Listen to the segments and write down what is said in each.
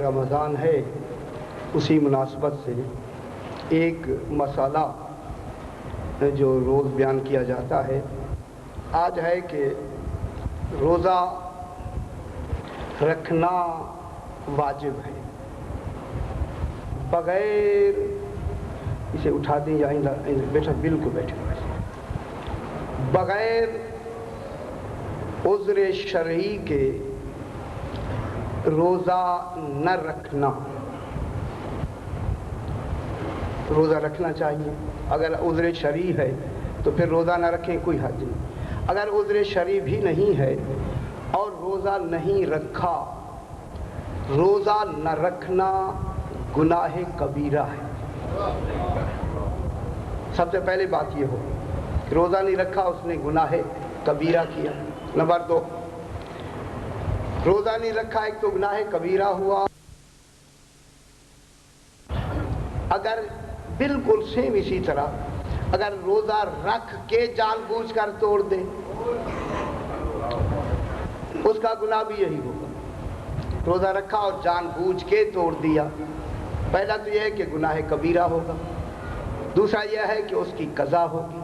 رمضان ہے، اسی مناسبت سے ایک مسئلہ جو روز بیان کیا جاتا ہے آج ہے کہ روزہ رکھنا واجب ہے، بغیر اسے اٹھا دیں یا بیٹھا بالکل بیٹھے بغیر عذر شرعی کے روزہ نہ رکھنا، روزہ رکھنا چاہیے۔ اگر عذر شرعی ہے تو پھر روزہ نہ رکھیں، کوئی حرج نہیں۔ اگر عذر شرعی بھی نہیں ہے اور روزہ نہیں رکھا، روزہ نہ رکھنا گناہ کبیرہ ہے۔ سب سے پہلے بات یہ ہو کہ روزہ نہیں رکھا، اس نے گناہ کبیرہ کیا۔ نمبر 2، روزہ نہیں رکھا ایک تو گناہ کبیرہ ہوا، اگر بالکل سیم اسی طرح اگر روزہ رکھ کے جان بوجھ کر توڑ دے اس کا گناہ بھی یہی ہوگا۔ روزہ رکھا اور جان بوجھ کے توڑ دیا، پہلا تو یہ ہے کہ گناہ کبیرہ ہوگا، دوسرا یہ ہے کہ اس کی قضا ہوگی،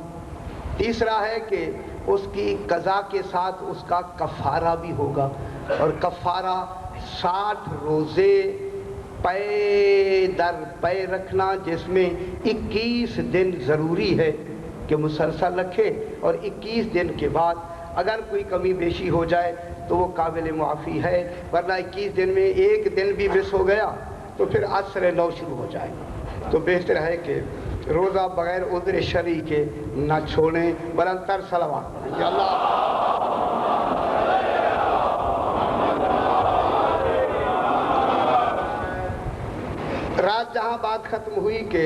تیسرا ہے کہ اس کی قضا کے ساتھ اس کا کفارہ بھی ہوگا، اور کفارہ 60 روزے پے در پے رکھنا، جس میں 21 دن ضروری ہے کہ مسلسل رکھے، اور 21 دن کے بعد اگر کوئی کمی بیشی ہو جائے تو وہ قابل معافی ہے، ورنہ 21 دن میں ایک دن بھی مس ہو گیا تو پھر عصر نو شروع ہو جائے گا۔ تو بہتر ہے کہ روزہ بغیر عذر شرعی کے نہ چھوڑیں، بلندتر صلوات پڑھیں یا اللہ۔ رات جہاں بات ختم ہوئی کہ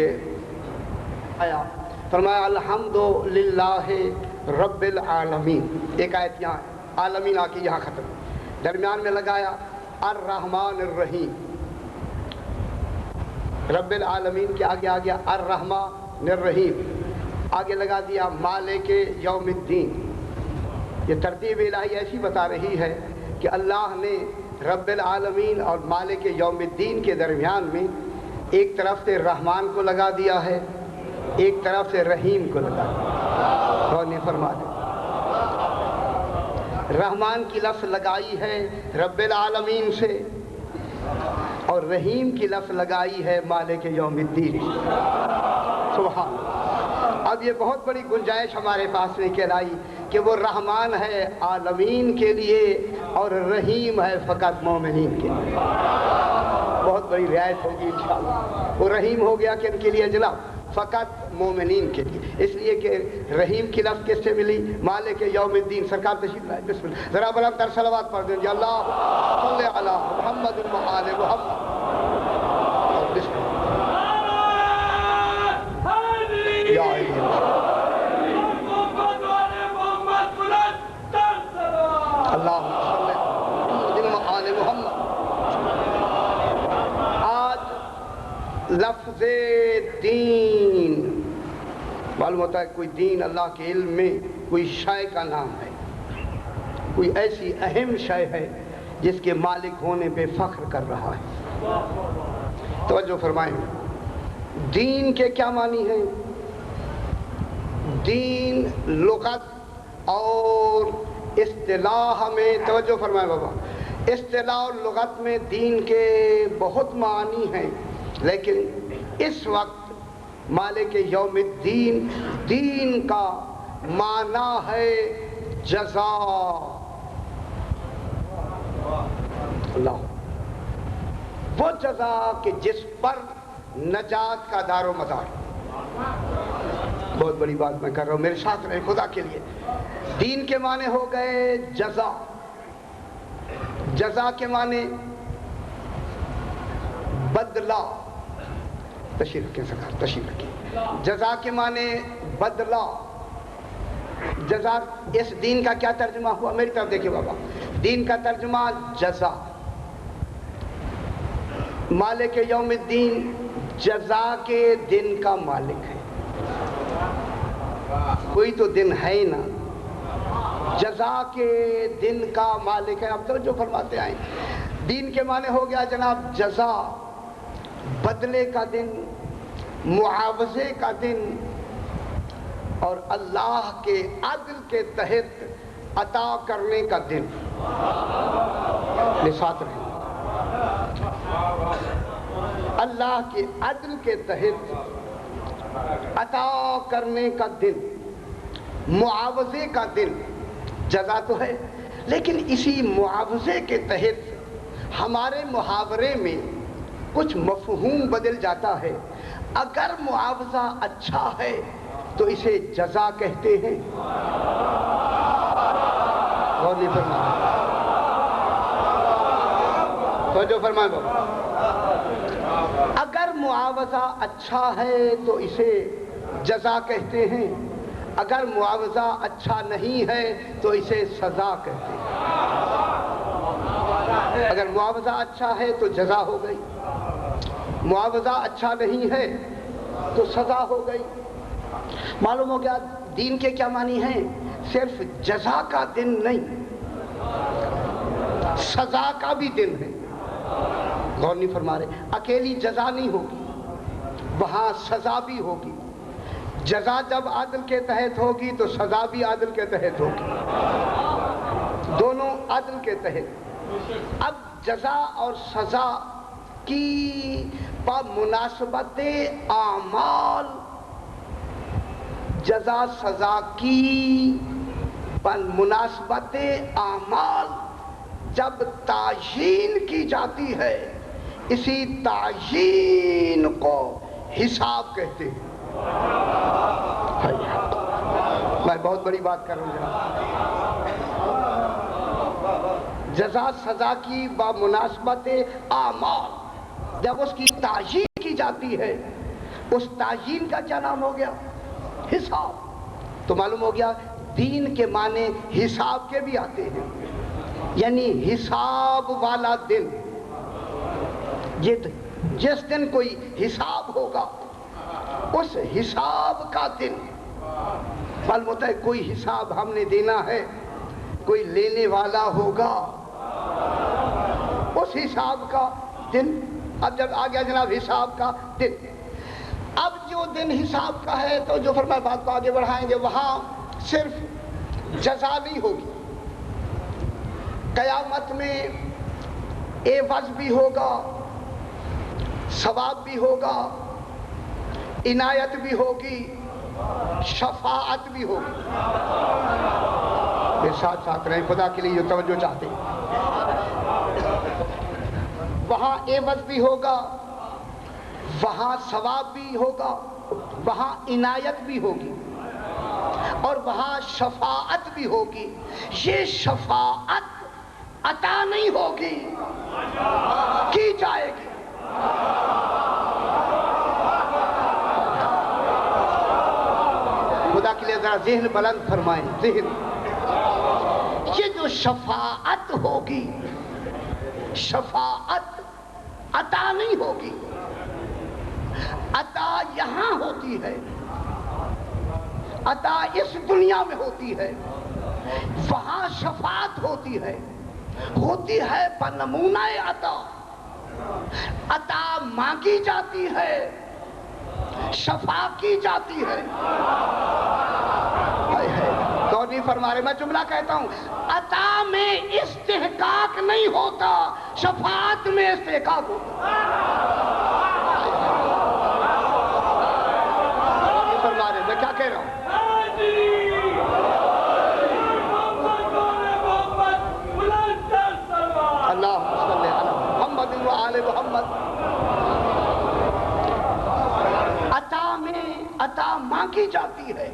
آیا فرمایا الحمدللہ رب العالمین، ایک آیت یہاں عالمین آ کے یہاں ختم، درمیان میں لگایا الرحمن الرحیم، رب العالمین کے آگے آ گیا الرحمن الرحیم، آگے لگا دیا مالک یوم الدین۔ یہ ترتیب الہی ایسی بتا رہی ہے کہ اللہ نے رب العالمین اور مالک یوم الدین کے درمیان میں ایک طرف سے رحمان کو لگا دیا ہے، ایک طرف سے رحیم کو لگا دیا۔ اور نے فرما دیا رحمان کی لفظ لگائی ہے رب العالمین سے، اور رحیم کی لفظ لگائی ہے مالک یوم الدین۔ سبحان اللہ۔ اب یہ بہت بڑی گنجائش ہمارے پاس نکل آئی کہ وہ رحمان ہے عالمین کے لیے اور رحیم ہے فقط مومنین کے لیے۔ بہت بڑی رعایت ہوگی انشاءاللہ۔ وہ رحیم ہو گیا کہ ان کے لیے جناب فقط مومنین کے لیے، اس لیے کہ رحیم کی لفظ کس سے ملی؟ مالک یوم الدین۔ سرکار تشریف لائے، بسم اللہ، ذرا بلند تر صلوات پڑھ دیں یا اللہ صلی علی محمد و آل محمد۔ بسم اللہ یا اللہ صلی و آل محمد۔ آج لفظ دین، معلوم ہوتا ہے کوئی دین اللہ کے علم میں کوئی شے کا نام ہے، کوئی ایسی اہم شے ہے جس کے مالک ہونے پہ فخر کر رہا ہے۔ توجہ فرمائیں، دین کے کیا معنی ہیں؟ دین لغت اور اصطلاح میں، توجہ فرمائیں بابا، اصطلاح اور لغت میں دین کے بہت معنی ہیں، لیکن اس وقت مالک یوم الدین، دین کا معنی ہے جزا۔ اللہ، وہ جزا کہ جس پر نجات کا دار و مدار۔ بہت بڑی بات میں کر رہا ہوں، میرے ساتھ رہے خدا کے لیے۔ دین کے معنی ہو گئے جزا، جزا کے معنی بدلہ، تشریف رکھیں سرکار، تشریف رکھیں، جزا کے معنی بدلہ۔ جزا، اس دین کا کیا ترجمہ ہوا؟ میری طرف دیکھیں بابا، دین کا ترجمہ جزا۔ مالک یوم الدین جزا کے دن کا مالک ہے، کوئی تو دن ہے نا، جزا کے دن کا مالک ہے۔ اب توجہ فرماتے آئیں، دین کے معنی ہو گیا جناب جزا، بدلے کا دن، معاوضے کا دن، اور اللہ کے عدل کے تحت عطا کرنے کا دن۔ ساتھ رہیں، اللہ کے عدل کے تحت عطا کرنے کا دن، معاوضے کا دن۔ جزا تو ہے، لیکن اسی معاوضے کے تحت ہمارے محاورے میں کچھ مفہوم بدل جاتا ہے۔ اگر معاوضہ اچھا ہے تو اسے جزا کہتے ہیں۔ غور نہیں فرمائے، توجہ فرمائے بابا۔ اگر معاوضہ اچھا ہے تو اسے جزا کہتے ہیں، اگر معاوضہ اچھا نہیں ہے تو اسے سزا کہتے ہیں۔ اگر معاوضہ اچھا ہے تو جزا ہو گئی، معاوضہ اچھا نہیں ہے تو سزا ہو گئی۔ معلوم ہو گیا دین کے کیا معنی ہیں؟ صرف جزا کا دن نہیں، سزا کا بھی دن ہے۔ غور نہیں فرما رہے، اکیلی جزا نہیں ہوگی، وہاں سزا بھی ہوگی۔ جزا جب عدل کے تحت ہوگی تو سزا بھی عدل کے تحت ہوگی، دونوں عدل کے تحت۔ اب جزا اور سزا کی مناسبت اعمال، جزا سزا کی مناسبت اعمال جب تعیین کی جاتی ہے، اسی تعیین کو حساب کہتے ہیں۔ میں بہت بڑی بات کر رہا ہوں جناب۔ جزا سزا کی بمناسبت اعمال جب اس کی تعیین کی جاتی ہے، اس تعیین کا کیا نام ہو گیا؟ حساب۔ تو معلوم ہو گیا دین کے معنی حساب کے بھی آتے ہیں، یعنی حساب والا دن۔ جس دن کوئی حساب ہوگا، اس حساب کا دن۔ معلوم ہوتا ہے کوئی حساب ہم نے دینا ہے، کوئی لینے والا ہوگا، اس حساب کا دن۔ اب جب آ گیا جناب حساب کا دن، اب جو دن حساب کا ہے تو جو فرمایا بات کو آگے بڑھائیں گے، وہاں صرف جزا نہیں ہوگی، قیامت میں عوض بھی ہوگا، ثواب بھی ہوگا، عنایت بھی ہوگی، شفاعت بھی ہوگی۔ میرے ساتھ ساتھ رہیں، خدا کے لیے یہ توجہ چاہتے ہیں۔ وہاں عوض بھی ہوگا، وہاں ثواب بھی ہوگا، وہاں عنایت بھی ہوگی، اور وہاں شفاعت بھی ہوگی۔ یہ شفاعت عطا نہیں ہوگی، کی جائے گی۔ خدا کے لیے ذرا ذہن بلند فرمائیں، ذہن۔ یہ جو شفاعت ہوگی، شفاعت عطا نہیں ہوگی، عطا یہاں ہوتی ہے، عطا اس دنیا میں ہوتی ہے، وہاں شفاعت ہوتی ہے بنمونہ عطا۔ عطا مانگی جاتی ہے، شفا کی جاتی ہے۔ تو نہیں فرما رہے، میں جملہ کہتا ہوں، عطا میں استحقاق نہیں ہوتا، شفاعت میں استحقاق ہوتا۔ نہیں فرما رہے، میں کیا کہہ رہا ہوں؟ اللہم صلی علی محمد و آل محمد۔ عطا میں عطا مانگی جاتی ہے،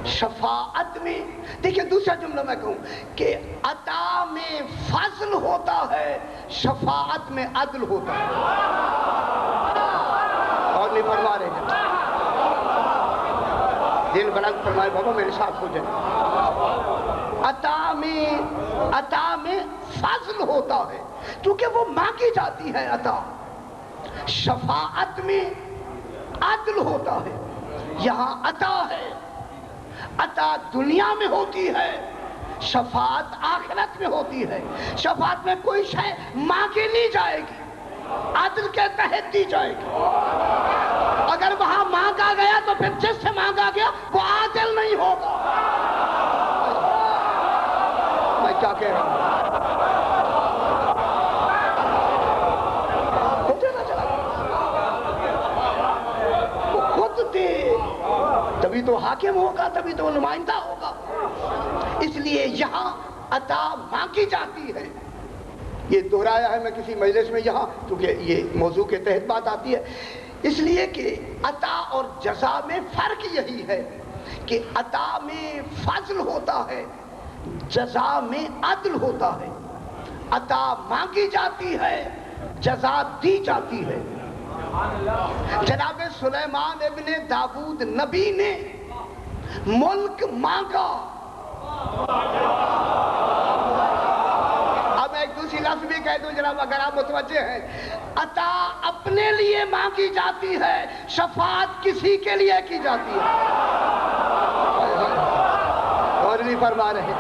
شفاعت میں۔ دیکھیں دوسرا جملہ میں کہوں کہ عطا میں فضل ہوتا ہے، شفاعت میں عدل ہوتا ہے۔ اور نہیں فرما رہے ہیں، دل بلند فرمائے بابا، میرے ساتھ ہو جائے۔ عطا میں فضل ہوتا ہے کیونکہ وہ مانگی جاتی ہے عطا۔ شفاعت میں عدل ہوتا ہے، یہاں عطا ہے، عطا دنیا میں ہوتی ہے، شفاعت آخرت میں ہوتی ہے. شفاعت میں کوئی شے مانگی نہیں جائے گی, عدل کے تحت دی جائے گی. اگر وہاں مانگا گیا تو پھر جس سے مانگا گیا وہ عادل نہیں ہوگا. میں کیا کہہ رہا ہوں؟ وہ خود دے تبھی تو حاکم ہوگا, تبھی تو نمائندہ ہوگا. اس لیے یہاں عطا مانگی جاتی ہے. یہ دہرایا ہے میں کسی مجلس میں یہاں, کیونکہ یہ موضوع کے تحت بات آتی ہے, اس لیے کہ عطا اور جزا میں فرق یہی ہے کہ عطا میں فضل ہوتا ہے, جزا میں عدل ہوتا ہے. عطا مانگی جاتی ہے, جزا دی جاتی ہے. جناب سلیمان ابن داؤد نبی نے ملک مانگا. اب ایک دوسری لفظ بھی کہہ دوں جناب اگر آپ متوجہ ہیں, عطا اپنے لیے مانگی جاتی ہے, شفاعت کسی کے لیے کی جاتی ہے. اور نہیں فرما رہے,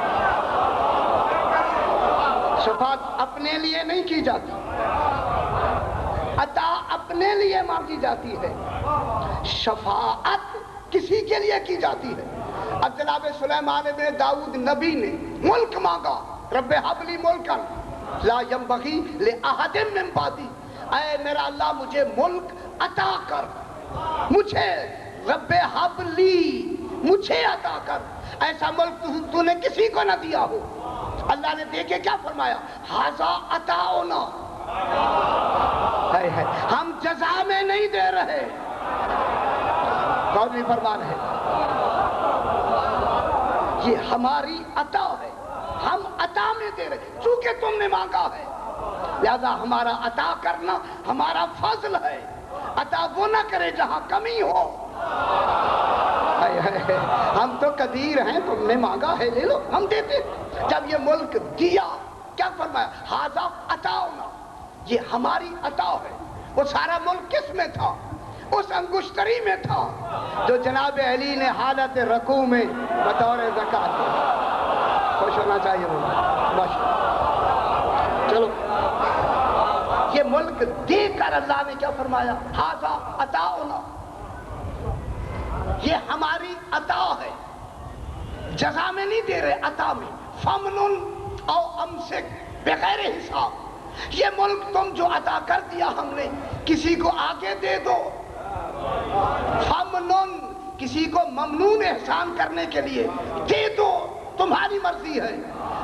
شفاعت اپنے لیے نہیں کی جاتی, عطا اپنے لیے مانگی جاتی ہے, شفاعت کسی کے لیے کی جاتی ہے. اب جناب سلیمان ابن داؤد نبی نے ملک مانگا, رب ہب لی ملکن لا ینبغی لأحد من بعدی, اے میرا اللہ مجھے ملک عطا کر, مجھے رب ہب لی, مجھے عطا کر, ایسا ملک تو نے کسی کو نہ دیا ہو. اللہ نے دیکھے کیا فرمایا, ھذا عطاؤنا, ہم جزا میں نہیں دے رہے, غور نہیں فرما رہے, یہ ہماری عطا ہے, ہم عطا میں دے رہے, چونکہ تم نے مانگا ہے لہذا ہمارا عطا کرنا ہمارا فضل ہے. عطا وہ نہ کرے جہاں کمی ہو. ہم تو قدیر ہیں, تم نے مانگا ہے لے لو, ہم دیتے. جب یہ ملک دیا کیا فرمایا, ھذا عطاؤنا, یہ ہماری عطا ہے. وہ سارا ملک کس میں تھا, اس انگشتری میں تھا جو جناب علی نے حالت رکوع میں بطور زکات. خوش ہونا چاہیے چلو. یہ ملک دے کر اللہ نے کیا فرمایا, ھذا عطاؤنا, یہ ہماری عطا ہے, جزا میں نہیں دے رہے, عطا میں. فمنن او امسک بغیر حساب, یہ ملک تم جو عطا کر دیا ہم نے, کسی کو آگے دے دو. فمنن, کسی کو ممنون احسان کرنے کے لیے دے دو, تمہاری مرضی ہے.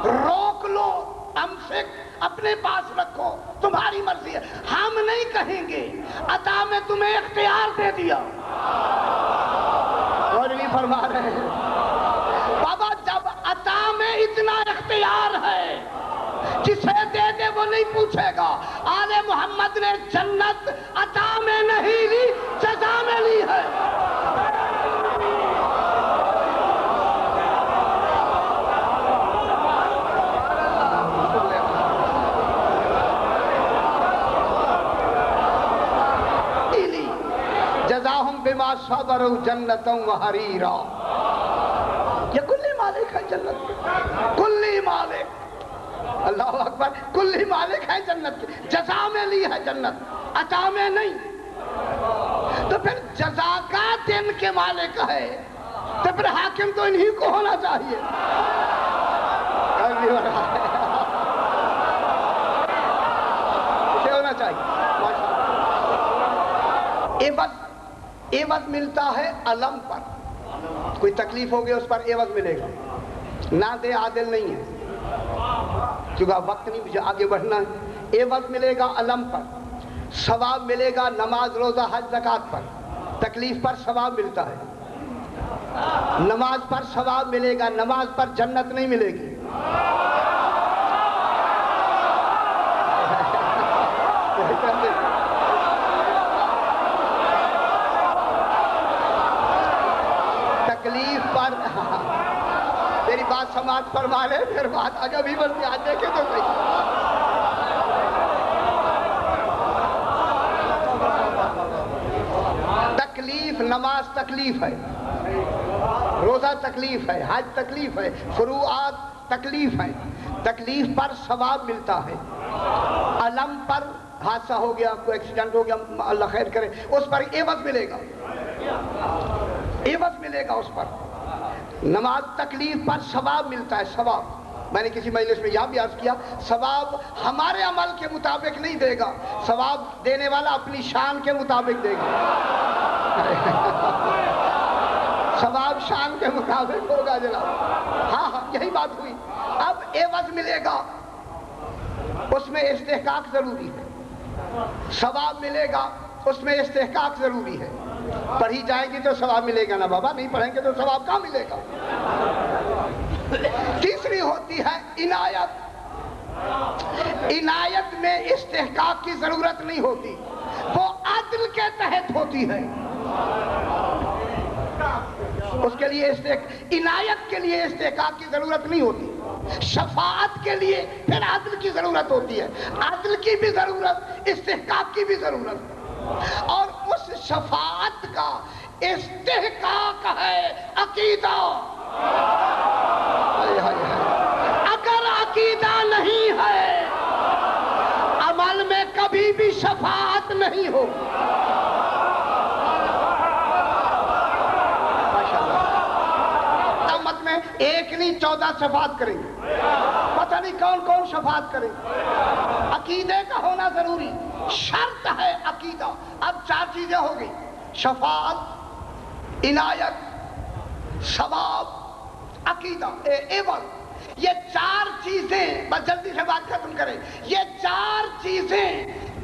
روک لو, امسک, اپنے پاس رکھو, تمہاری مرضی ہے. ہم نہیں کہیں گے, عطا میں تمہیں اختیار دے دیا. اور بھی فرما رہے ہیں بابا, جب عطا میں اتنا اختیار ہے, جسے دے دے وہ نہیں پوچھے گا. آل محمد نے جنت عطا میں نہیں لی, جزا میں لی ہے. جزاہم بما صبروا جنتا وحریرا, یہ کلی مالک ہے جنت کے, کلی مالک, اللہ اکبر, کلی مالک ہے جنت کے. جزا میں لی ہے جنت, عطا میں نہیں. تو پھر جزا کا دن کے مالک ہے, تو پھر حاکم تو انہی کو ہونا چاہیے. اسے ہونا چاہیے. عوض ملتا ہے علم پر, کوئی تکلیف ہوگی اس پر عوض ملے گا. نہ دے عادل نہیں ہے, کیونکہ وقت نہیں, مجھے آگے بڑھنا ہے. عوض ملے گا علم پر, ثواب ملے گا نماز روزہ حج زکات پر. تکلیف پر ثواب ملتا ہے, نماز پر ثواب ملے گا, نماز پر جنت نہیں ملے گی. تکلیف پر میری بات سماعت فرما لے, پھر بات آگے بھی بڑھتی, آج دیکھیں تو صحیح. تکلیف, نماز تکلیف ہے, روزہ تکلیف ہے, حج تکلیف ہے, فروعات تکلیف ہے، تکلیف پر ثواب ملتا ہے، علم پر حادثہ ہو گیا، کوئی ایکسیڈنٹ ہو گیا، اللہ خیر کرے، اس پر عوض ملے گا، عوض ملے گا اس پر۔ نماز تکلیف پر ثواب ملتا ہے، ثواب۔ میں نے کسی مجلس میں یہاں بھی عرض کیا، ثواب ہمارے عمل کے مطابق نہیں دے گا، ثواب دینے والا اپنی شان کے مطابق دے گا۔ ثواب شان کے مطابق ہوگا جناب۔ ہاں ہاں یہی بات ہوئی۔ اب عوض ملے گا، اس میں استحقاق ضروری ہے، ثواب ملے گا، اس میں استحقاق ضروری ہے۔ پڑھی جائے گی تو ثواب ملے گا نا بابا، نہیں پڑھیں گے تو ثواب کہاں ملے گا؟ تیسری ہوتی ہے عنایت۔ عنایت میں استحقاق کی ضرورت نہیں ہوتی، وہ عدل کے تحت ہوتی ہے۔ اس کے لیے عنایت کے لیے استحقاق کی ضرورت نہیں ہوتی، شفاعت کے لیے پھر عدل کی ضرورت ہوتی ہے، عدل کی بھی ضرورت، استحقاق کی بھی ضرورت، اور اس شفاعت کا استحقاق ہے عقیدہ۔ اگر عقیدہ نہیں ہے عمل میں کبھی بھی شفاعت نہیں ہوگی۔ قیامت میں ایک نہیں 14 شفاعت کریں گے، پتہ نہیں کون کون شفاعت کریں گے۔ عقیدے کا ہونا ضروری، شرط ہے عقیدہ۔ اب 4 چیزیں ہو گئی، شفاعت، عنایت، ثواب، عقیدہ، عوض۔ یہ 4 چیزیں، بس جلدی سے بات ختم کریں، یہ 4 چیزیں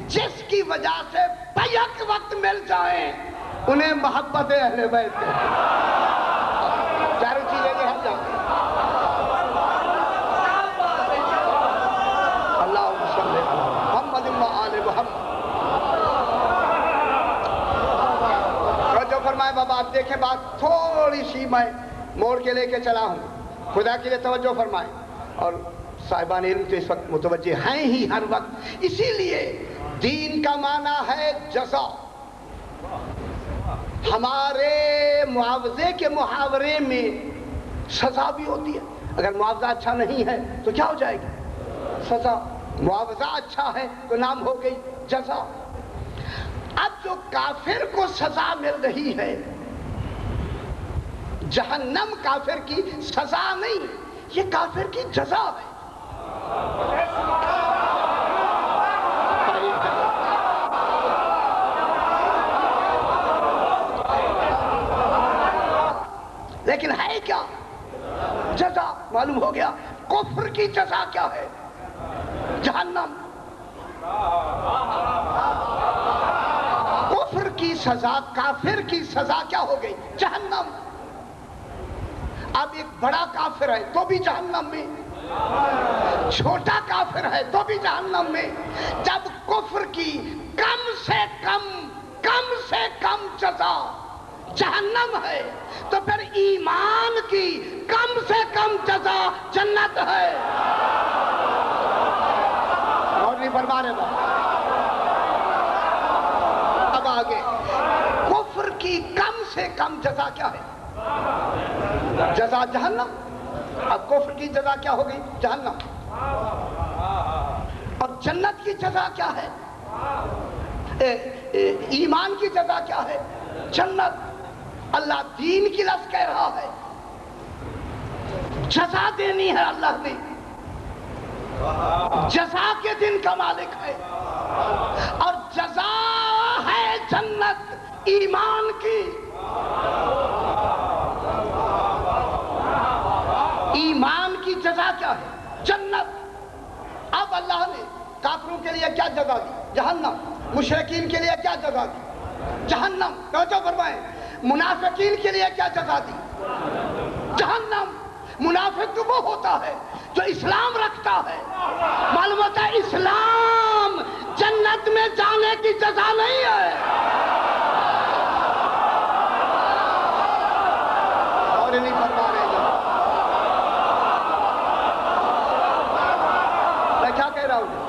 جس کی وجہ سے بیک وقت مل جائیں انہیں محبت اہل بیت کہتے ہیں۔ 4 چیزیں یہ ہم جانتے ہیں۔ اللہم صلی علی محمد و آل محمد۔ جو فرمائے بابا آپ دیکھیں بات تھوڑی سی میں موڑ کے لے کے چلا ہوں، خدا کے لیے توجہ فرمائیں، اور صاحبان علم تو اس وقت متوجہ ہیں ہی ہر وقت۔ اسی لیے دین کا معنی ہے جزا۔ ہمارے معاوضے کے محاورے میں سزا بھی ہوتی ہے، اگر معاوضہ اچھا نہیں ہے تو کیا ہو جائے گی؟ سزا۔ معاوضہ اچھا ہے تو نام ہو گئی جزا۔ اب جو کافر کو سزا مل رہی ہے، جہنم کافر کی سزا نہیں، یہ کافر کی جزا ہے۔ لیکن ہے کیا؟ جزا معلوم ہو گیا۔ کفر کی جزا کیا ہے؟ جہنم۔ کفر کی سزا، کافر کی سزا کیا ہو گئی؟ جہنم۔ اب ایک بڑا کافر ہے تو بھی جہنم میں، چھوٹا کافر ہے تو بھی جہنم میں۔ جب کفر کی کم سے کم جزا جہنم ہے تو پھر ایمان کی کم سے کم جزا جنت ہے۔ اور نہیں فرما رہے بات۔ اب آگے کفر کی کم سے کم جزا کیا ہے؟ جزا جہنم۔ اب کفر کی جزا کیا ہو گئی؟ جہنم۔ اور جنت کی جزا کیا ہے؟ ایمان کی جزا کیا ہے؟ جنت۔ اللہ دین کی لفظ کہہ رہا ہے، جزا دینی ہے اللہ نے، جزا کے دن کا مالک ہے، اور جزا ہے جنت ایمان کی۔ ایمان کی جزا کیا ہے؟ جنت۔ اب اللہ نے کافروں کے لیے کیا جزا دی؟ جہنم۔ مشرکین کے لیے کیا جزا دی؟ جہنم۔ توجہ فرمائیں۔ منافقین کے لیے کیا جزا دی؟ جہنم۔ منافق تو وہ ہوتا ہے جو اسلام رکھتا ہے، معلوم ہوتا ہے اسلام جنت میں جانے کی جزا نہیں ہے۔ اور نہیں فرما رہے گا، میں کیا کہہ رہا ہوں؟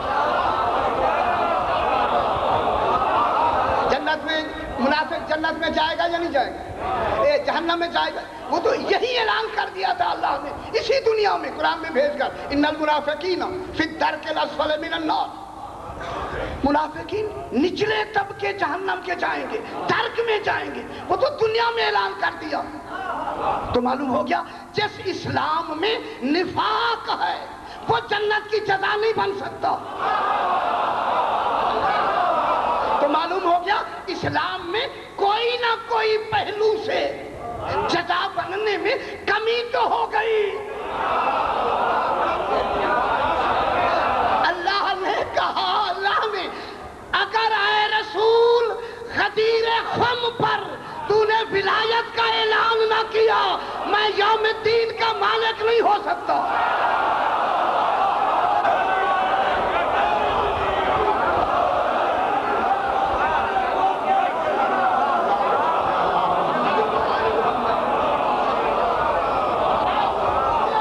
آخرت میں منافق جنت میں جائے گا یا نہیں جائے گا؟ جہنم میں جائے گا؟ وہ تو یہی اعلان کر دیا تھا اللہ نے اسی دنیا میں قرآن میں بھیج کر، ان المنافقین فی الدرک الاسفل من النار، منافقین نچلے طبقے جہنم کے جائیں گے، درک میں جائیں گے، وہ تو دنیا میں اعلان کر دیا۔ تو معلوم ہو گیا جس اسلام میں نفاق ہے وہ جنت کی جزا نہیں بن سکتا۔ تو معلوم ہو گیا اسلام میں کوئی نہ کوئی پہلو سے جزا بننے میں کمی تو ہو گئی۔ اللہ نے کہا، اللہ نے اگر اے رسول غدیر خم پر تو نے ولایت کا اعلان نہ کیا میں یوم الدین کا مالک نہیں ہو سکتا۔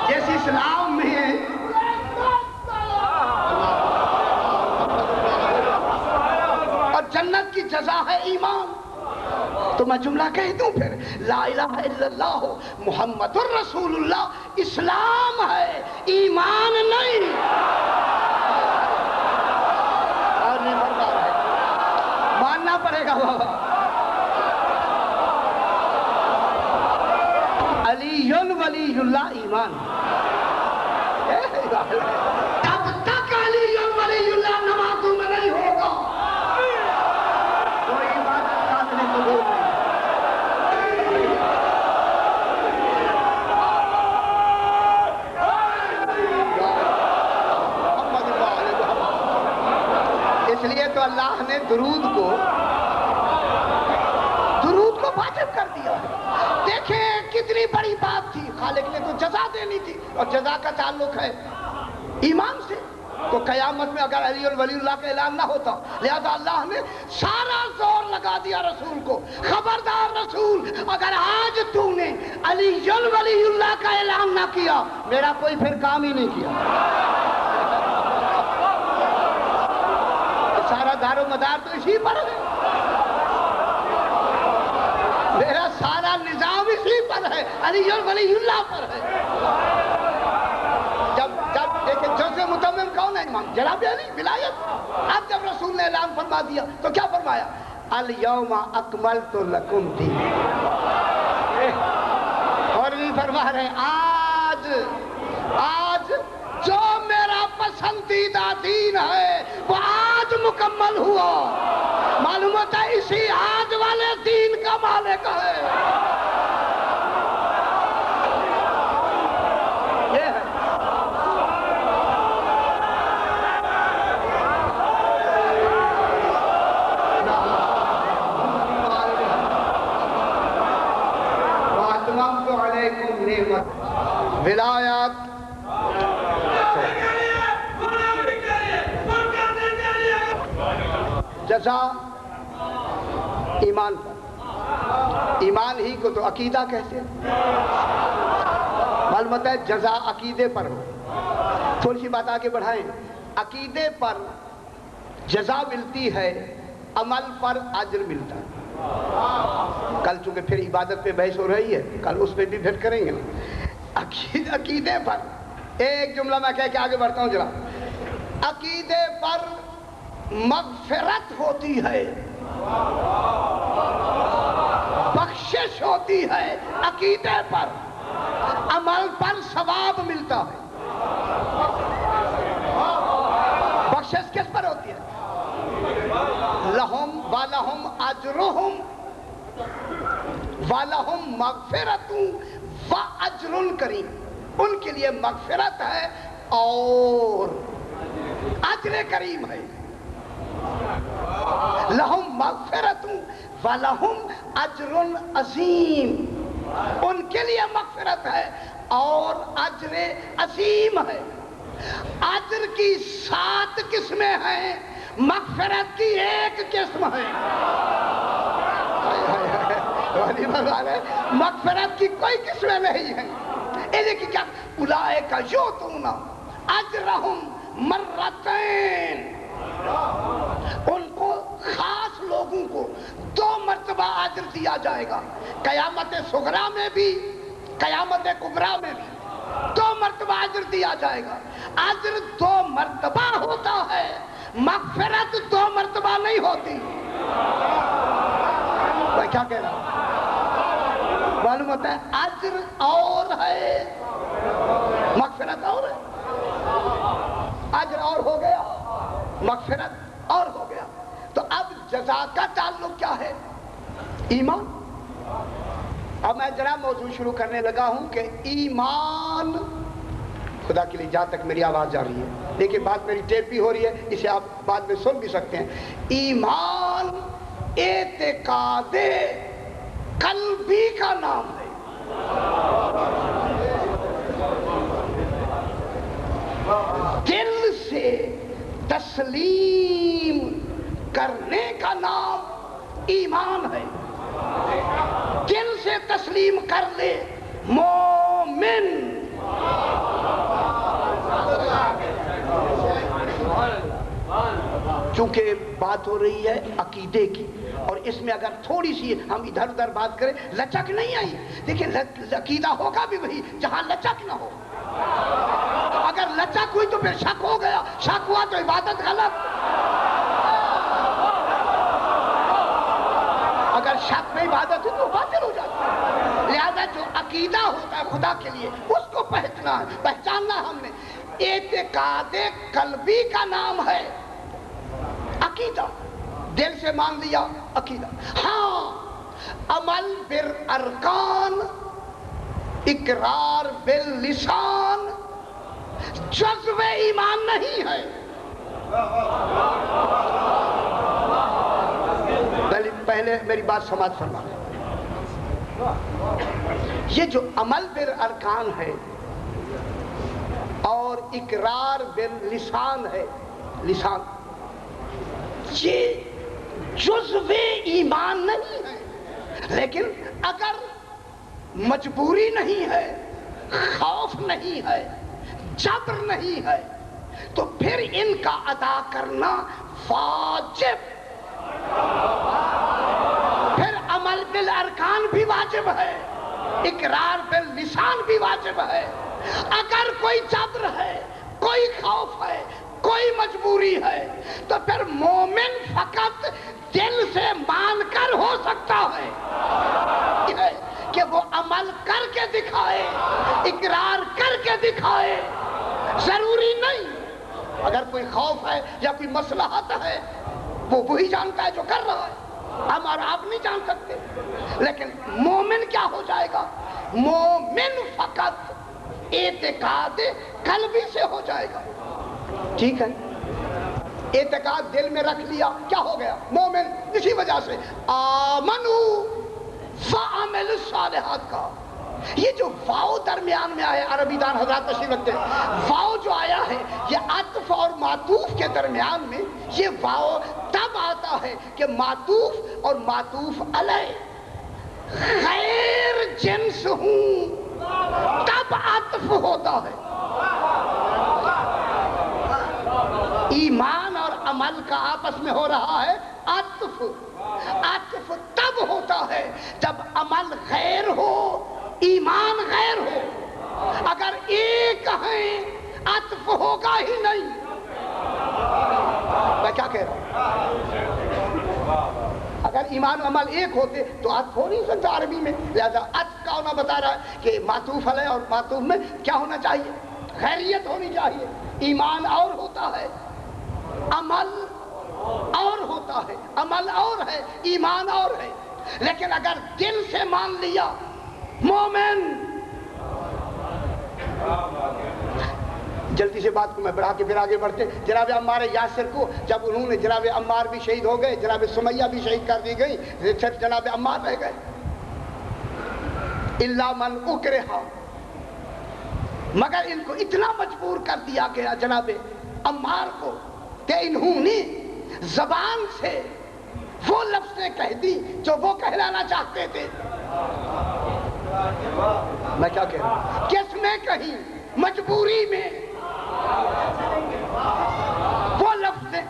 جس اسلام میں اور جنت کی جزا ہے ایمان، تو میں جملہ کہہ دوں پھر، لا الہ الا اللہ محمد الرسول اللہ اسلام ہے، ایمان نہیں۔ اور نہیں مرنا ہے، ماننا پڑے گا بابا۔ علی ولی اللہ ایمان، جب تک علی ولی اللہ نمازوں میں نہیں ہوگا کوئی عبادت قابل قبول نہیں۔ اس لیے تو اللہ نے درود کو واجب کر دیا ہے۔ دیکھیں کتنی بڑی بات تھی، خالق نے تو جزا دینی تھی اور جزا کا تعلق ہے ایمان سے۔ تو قیامت میں اگر علی ولی اللہ کا اعلان نہ ہوتا، لہذا اللہ نے سارا زور لگا دیا رسول کو، خبردار رسول اگر آج تو نے علی ولی اللہ کا اعلان نہ کیا میرا کوئی پھر کام ہی نہیں کیا۔ سارا دار و مدار تو اسی پر ہے، میرا سارا نظام اسی پر ہے، علی ولی اللہ پر ہے۔ جب دیکھیں جز متمم کون ہے؟ امام جناب علی ولایت۔ اب جب رسول نے اعلان فرما دیا تو کیا فرمایا؟ الیوم اکملت لکم دینکم، اور بھی فرما رہے آج جو میرا پسندیدہ دین ہے وہ آج مکمل ہوا۔ معلوم ہوتا ہے اسی آج والے دین کا مالک ہے۔ یہ ہے وَأَتْمَمْتُ عَلَيْكُمْ نِعْمَتِي، ولایات جزا ایمان پر، ایمان ہی کو تو عقیدہ کہتے ہیں۔ معلوم ہے جزا عقیدے پر ہو۔ تھوڑی سی بات آگے بڑھائیں، عقیدے پر جزا ملتی ہے، عمل پر اجر ملتا ہے۔ کل چونکہ پھر عبادت پہ بحث ہو رہی ہے، کل اس پہ بھی پھر کریں گے نا۔ عقیدے پر ایک جملہ میں کہہ کے آگے بڑھتا ہوں ذرا۔ عقیدے پر مغفرت ہوتی ہے، بخشش ہوتی ہے عقیدے پر، عمل پر ثواب ملتا ہے۔ بخشش کس پر ہوتی ہے؟ لہم ولہم اجرہم ولہم مغفرت واجر کریم، ان کے لیے مغفرت ہے اور اجر کریم ہے۔ لہم مغفرت ولہم اجر عظیم، ان کے لیے مغفرت ہے اور اجر عظیم ہے۔ اجر کی 7 قسمیں ہیں، مغفرت کی 1 قسم ہے۔ مغفرت کی کوئی قسمیں نہیں ہیں۔ کہ کیا اولئک یؤتون اجرہم مرتین، ان کو خاص لوگ لوگوں کو 2 مرتبہ اجر دیا جائے گا، قیامت صغریٰ میں بھی قیامت کبریٰ میں بھی 2 مرتبہ اجر دیا جائے گا۔ اجر 2 مرتبہ ہوتا ہے، مغفرت 2 مرتبہ نہیں ہوتی۔ میں کیا کہہ رہا ہوں؟ معلوم ہوتا ہے اجر اور ہے، مغفرت اور ہے۔ اجر اور ہو گیا، مغفرت اور ہو گیا۔ تو اب جزا کا تعلق کیا ہے؟ ایمان۔ اب میں ذرا موضوع شروع کرنے لگا ہوں کہ ایمان، خدا کے لیے جہاں تک میری آواز جا رہی ہے، لیکن بات میری ٹیپ بھی ہو رہی ہے، اسے آپ بعد میں سن بھی سکتے ہیں۔ ایمان اعتقاد قلبی کا نام ہے۔ دل سے تسلیم کرنے کا نام ایمان ہے۔ دل سے تسلیم کر لے مومن۔ چونکہ بات ہو رہی ہے عقیدے کی، اور اس میں اگر تھوڑی سی ہم ادھر ادھر بات کریں، لچک نہیں آئی، لیکن عقیدہ ہوگا بھی وہی جہاں لچک نہ ہو۔ اگر لچک ہوئی تو پھر شک ہو گیا، شک ہوا تو عبادت غلط۔ اگر شک میں عبادت ہوئی تو باطل ہو جاتی ہے۔ لہذا جو عقیدہ ہوتا ہے خدا کے لیے، اس کو پہچاننا ہم نے۔ اعتقاد قلبی کا نام ہے عقیدہ، دل سے مان لیا عقیدہ۔ ہاں، عمل بالارکان، اقرار باللسان جزو ایمان نہیں ہے۔ پہلے میری بات سماعت فرما۔ یہ جو عمل بالارکان ہے اور اقرار باللسان ہے، لسان، یہ جزو ایمان نہیں ہے۔ لیکن اگر مجبوری نہیں ہے، خوف نہیں ہے، جبر نہیں ہے، تو پھر ان کا ادا کرنا واجب۔ پھر عمل بالارکان بھی واجب ہے، اقرار باللسان بھی واجب ہے۔ اگر کوئی جبر ہے، کوئی خوف ہے، کوئی مجبوری ہے، تو پھر مومن فقط دل سے مان کر ہو سکتا ہے کہ وہ عمل کر کے دکھائے، اقرار کر کے دکھائے۔ ضروری نہیں، اگر کوئی خوف ہے یا کوئی مصلحت ہے، وہ وہی جانتا ہے جو کر رہا ہے، ہم اور آپ نہیں جان سکتے۔ لیکن مومن کیا ہو جائے گا؟ مومن فقط اعتقاد قلبی سے ہو جائے گا۔ ٹھیک ہے، اعتقاد دل میں رکھ لیا، کیا ہو گیا؟ مومن۔ اسی وجہ سے آمنو فعملوا الصالحات کا یہ جو واو درمیان میں آیا، عربی دان حضرات تشریف رکھتے ہیں، واو جو آیا ہے یہ عطف اور معطوف کے درمیان میں، یہ واو تب آتا ہے کہ معطوف اور معطوف علیہ غیر جنس ہوں، تب عطف ہوتا ہے۔ ایمان اور عمل کا آپس میں ہو رہا ہے عطف۔ عطف تب ہوتا ہے جب عمل غیر ہو، ایمان غیر ہو۔ اگر ایک ہیں عطف ہوگا ہی نہیں۔ میں کیا کہہ رہا ہوں؟ اگر ایمان و عمل ایک ہوتے تو عطف ہو نہیں سکتا عربی میں۔ لہذا عطف کا ہونا بتا رہا ہے کہ معطوف علیہ اور معطوف میں کیا ہونا چاہیے؟ غیریت ہونی چاہیے۔ ایمان اور ہوتا ہے، عمل اور ہوتا ہے، عمل اور ہے، ایمان اور ہے۔ لیکن اگر دل سے مان لیا مومن، جلدی سے بات کو میں بڑھا کے پھر آگے بڑھتے۔ جناب عمار یاسر کو جب انہوں نے، جناب عمار بھی شہید ہو گئے، جناب سمیہ بھی شہید کر دی گئی، صرف جناب عمار رہ گئے۔ الا من اکرہ، مگر ان کو اتنا مجبور کر دیا گیا جناب عمار کو کہ انہوں نے زبان سے وہ لفظیں کہہ دی جو وہ کہلانا چاہتے تھے۔ میں کیا کہہ رہا ہوں؟ کس میں کہیں؟ مجبوری میں وہ لفظیں۔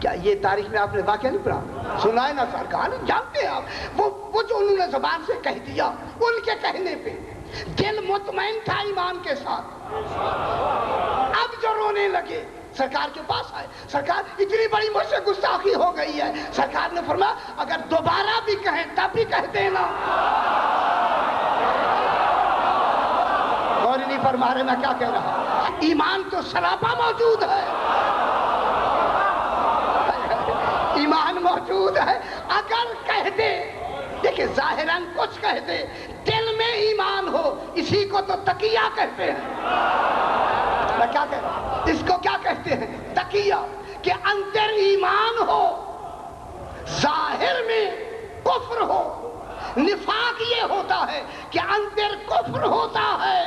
کیا یہ تاریخ میں آپ نے واقعہ نہیں پڑھا؟ سنا ہے نا سرکار، جانتے ہیں آپ وہ جو انہوں نے زبان سے کہہ دیا، ان کے کہنے پہ دل مطمئن تھا ایمان کے ساتھ، اب جو رونے لگے سرکار کے پاس آئے، سرکار اتنی بڑی مجھ سے گستاخی ہو گئی ہے، سرکار نے فرمایا اگر دوبارہ بھی کہیں تب بھی کہہ دینا۔ اور نہیں فرما رہے میں کیا کہہ رہا، ایمان تو سراپا موجود ہے، ایمان موجود ہے، اگر کہہ دے، دیکھیں ظاہراً کچھ کہہ دے، دل میں ایمان ہو، اسی کو تو تقیہ کہتے ہیں۔ میں کیا کہہ رہا ہوں، اس کو کیا کہتے ہیں؟ تقیہ، کہ اندر ایمان ہو، ظاہر میں کفر ہو۔ نفاق یہ ہوتا ہے کہ اندر کفر ہوتا ہے،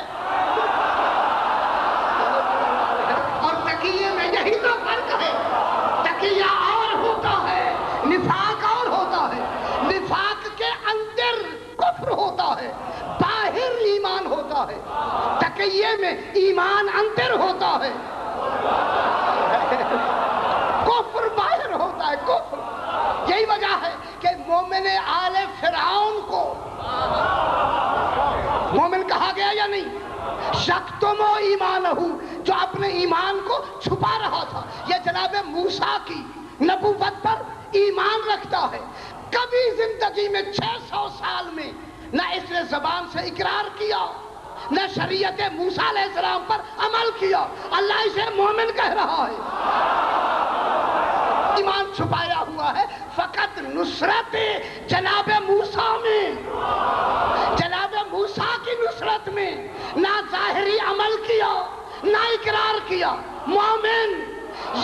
اور تقیہ میں یہی تو فرق ہے، تقیہ اور ہوتا ہے، نفاق اور ہوتا ہے، نفاق کے اندر کفر ہوتا ہے، باہر ایمان ہوتا ہے، تقیہ میں ایمان اندر ہوتا ہے، کفر باہر ہوتا ہے، کفر۔ یہی وجہ ہے کہ مومن آل فرعون کو مومن کہا گیا یا نہیں؟ شکتم ایمانہ، جو اپنے ایمان کو چھپا رہا تھا، یہ جناب موسیٰ کی نبوت پر ایمان رکھتا ہے، کبھی زندگی میں 600 سال میں نہ اس نے زبان سے اقرار کیا، نہ شریعت موسیٰ علیہ السلام پر عمل کیا، اللہ اسے مومن کہہ رہا ہے، ایمان چھپایا ہوا ہے، فقط نصرت جناب موسیٰ میں، جناب موسیٰ کی نصرت میں نہ ظاہری عمل کیا نہ اقرار کیا، مومن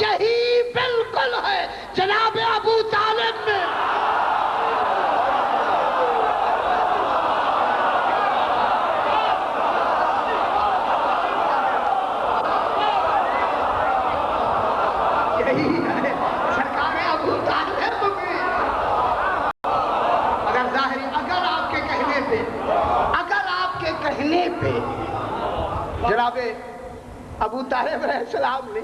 یہی بالکل ہے جناب ابو طالب میں۔ جناب ابو طالب علیہ السلام نے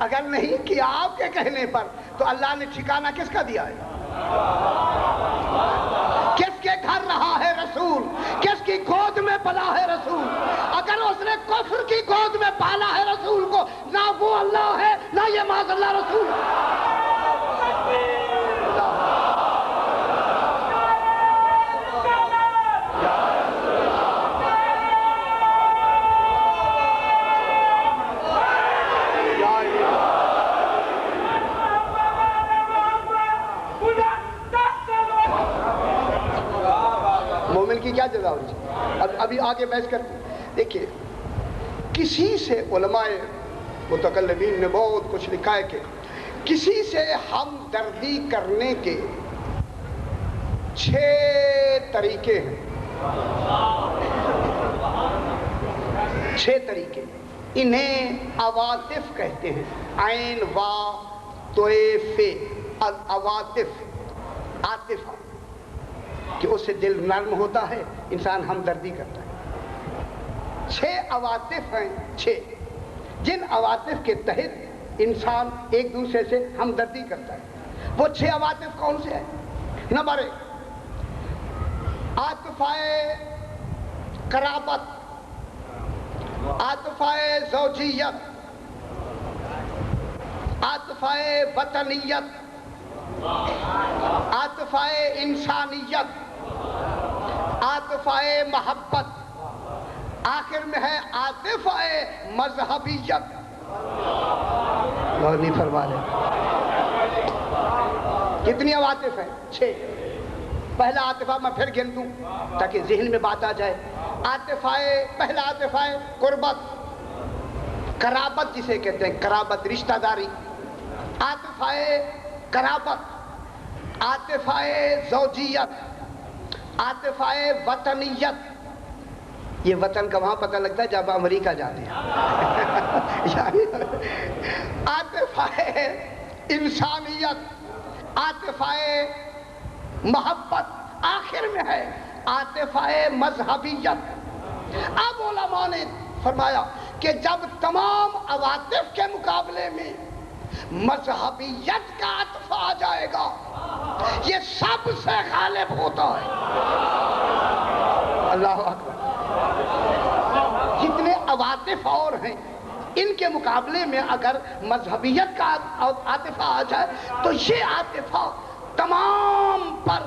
اگر نہیں کیا آپ کے کہنے پر، تو اللہ نے ٹھکانہ کس کا دیا ہے؟ کس کے گھر رہا ہے رسول؟ کس کی گود میں پلا ہے رسول؟ اگر اس نے کفر کی گود میں پالا ہے رسول کو، نہ وہ اللہ ہے نہ یہ معاذ اللہ رسول۔ کی کیا جزا ہونی چاہیے؟ ابھی آگے بحث کرتے ہیں۔ دیکھیے کسی سے علماء متکلمین نے بہت کچھ لکھا ہے کہ کسی سے ہمدردی کرنے کے 6 طریقے ہیں، 6 طریقے، انہیں عواطف کہتے ہیں، عین وا طیف، العواطف، عاطفہ، کہ اس سے دل نرم ہوتا ہے، انسان ہمدردی کرتا ہے۔ 6 عواطف ہیں، 6 جن عواطف کے تحت انسان ایک دوسرے سے ہمدردی کرتا ہے۔ وہ 6 عواطف کون سے ہیں؟ نمبر 1 عاطفہ قرابت، عاطفہ زوجیت، عاطفہ وطنیت، عاطفہ انسانیت، عاطفہ محبت، آخر میں ہے عاطفہ مذہبیت۔ اور نہیں فرما رہے کتنی عواطف ہیں؟ 6۔ پہلا عاطفہ میں پھر گن دوں تاکہ ذہن میں بات آ جائے۔ پہلا عاطفہ قربت، قرابت جسے کہتے ہیں، قرابت رشتہ داری، عاطفہ قرابت، عاطفہ زوجیت، عاطفہ وطنیت۔ یہ وطن کا وہاں پتہ لگتا ہے جب امریکہ جاتے ہیں۔ عاطفہ انسانیت، عاطفہ محبت، آخر میں ہے عاطفہ مذہبیت۔ اب علماء نے فرمایا کہ جب تمام عواطف کے مقابلے میں مذہبیت کا عطف آ جائے گا، یہ سب سے غالب ہوتا ہے۔ اللہ اکبر۔ جتنے عواطف اور ہیں ان کے مقابلے میں اگر مذہبیت کا عاطفہ آ جائے تو یہ عاطفہ تمام پر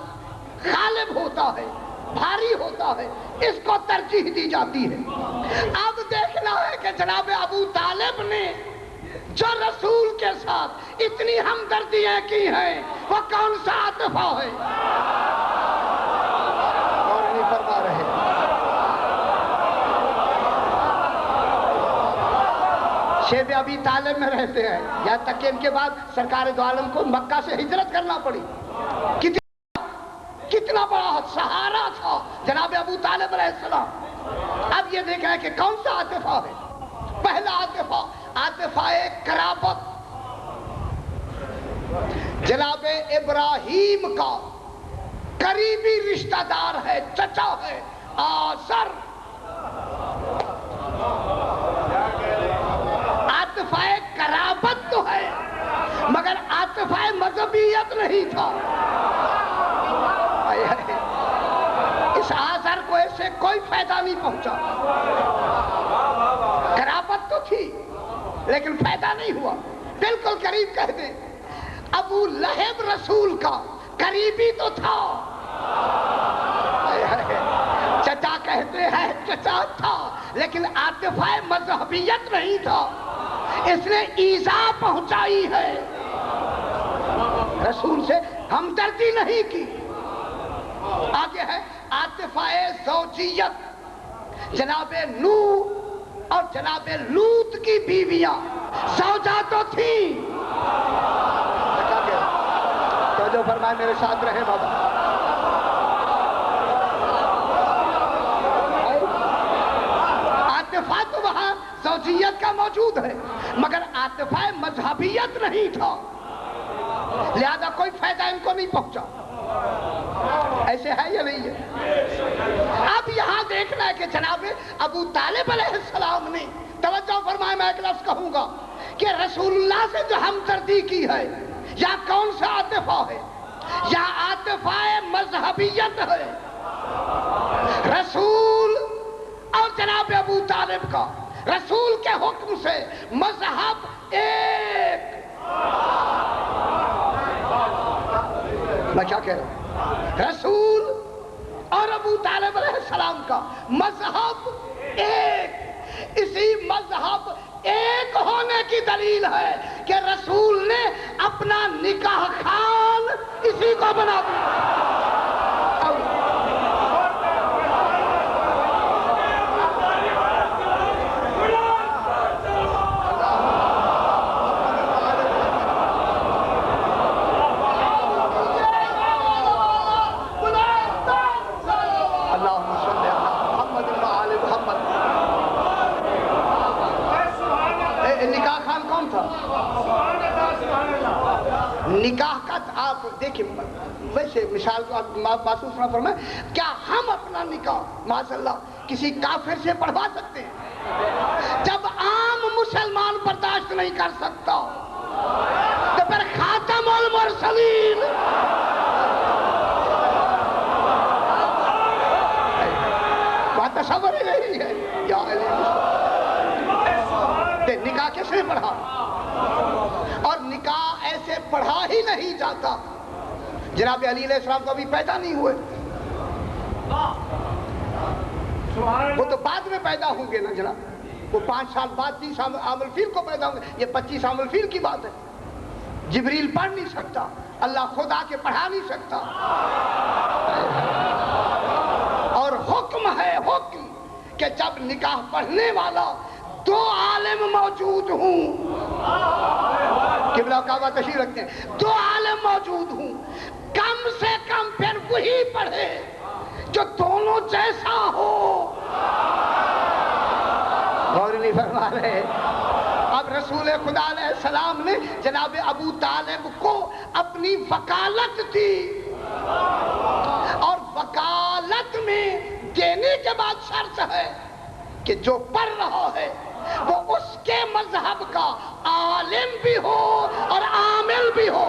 غالب ہوتا ہے، بھاری ہوتا ہے، اس کو ترجیح دی جاتی ہے۔ اب دیکھنا ہے کہ جناب ابو طالب نے جو رسول کے ساتھ اتنی ہمدردیاں کی ہیں وہ کون سا عاطفہ ہے؟ اور نہیں فرما رہے۔ شیب ابی طالب میں رہتے ہیں، یہاں تک کہ ان کے بعد سرکار دو عالم کو مکہ سے ہجرت کرنا پڑی۔ کتنا بڑا سہارا تھا جناب ابو طالب علیہ السلام۔ اب یہ دیکھ رہے ہیں کہ کون سا عاطفہ ہے۔ پہلا عاطفہ قرابت، جناب ابراہیم کا قریبی رشتہ دار ہے، چچا ہے آزر۔ عاطفہ قرابت تو ہے مگر عاطفہ مذہبیت نہیں تھا۔ اس آزر کو اس سے کوئی فائدہ نہیں پہنچا۔ قرابت تو تھی لیکن فائدہ نہیں ہوا۔ بالکل قریب کہہ دیں، ابو لہب رسول کا قریبی تو تھا، چچا کہتے ہیں چچا تھا لیکن عاطفہ مذہبیت نہیں تھا، اس نے ایذا پہنچائی ہے، رسول سے ہمدردی نہیں کی۔ آگے ہے عاطفہ زوجیت، جناب نوح اور جناب لوط کی بیویاں زوجہ تو تھیں۔ تو جو فرمائے میرے ساتھ رہے بابا۔ عاطفہ تو وہاں زوجیت کا موجود ہے مگر عاطفہ مذہبیت نہیں تھا، لہذا کوئی فائدہ ان کو نہیں پہنچا۔ ایسے ہے یا نہیں ہے؟ اب یہاں دیکھنا ہے کہ جناب ابو طالب علیہ السلام نے توجہ فرمائے، میں ایک لفظ کہوں گا کہ رسول اللہ سے جو ہمدردی کی ہے یا کون سا عاطفہ ہے؟ یا عاطفہ مذہبیت ہے۔ رسول اور جناب ابو طالب کا رسول کے حکم سے مذہب ایک، میں کیا کہہ رہا ہوں؟ رسول اور ابو طالب علیہ السلام کا مذہب ایک، اسی مذہب ایک ہونے کی دلیل ہے کہ رسول نے اپنا نکاح خان اسی کو بنا دیا۔ نکاح کا آپ دیکھیں، ویسے مثال کو آپ محسوس نہ فرمائیں، کیا ہم اپنا نکاح معاذ اللہ کسی کافر سے پڑھوا سکتے ہیں؟ جب عام مسلمان برداشت نہیں کر سکتا تو پھر خاتم المرسلین بات تصور ہی نہیں ہے۔ یا نکاح کس نے پڑھا؟ اور نکاح ایسے پڑھا ہی نہیں جاتا۔ جناب علی علیہ السلام کو ابھی پیدا نہیں ہوئے، وہ تو بعد میں پیدا ہوں گے نا جناب، وہ 5 سال بعد 30 عام الفیل کو پیدا ہوں گے، یہ 25 عام الفیل کی بات ہے۔ جبریل پڑھ نہیں سکتا، اللہ خود آ کے پڑھا نہیں سکتا، اور حکم ہے حکم کہ جب نکاح پڑھنے والا 2 عالم موجود ہوں، قبلہ کعبہ تشریف رکھتے ہیں، 2 عالم موجود ہوں، کم سے کم پھر وہی پڑھے جو دونوں جیسا ہو۔ غور نہیں فرما رہے؟ اب رسول خدا علیہ السلام نے جناب ابو طالب کو اپنی وکالت دی، اور وکالت میں دینے کے بعد شرط ہے کہ جو پڑھ رہا ہے وہ اس کے مذہب کا عالم بھی ہو اور عامل بھی ہو.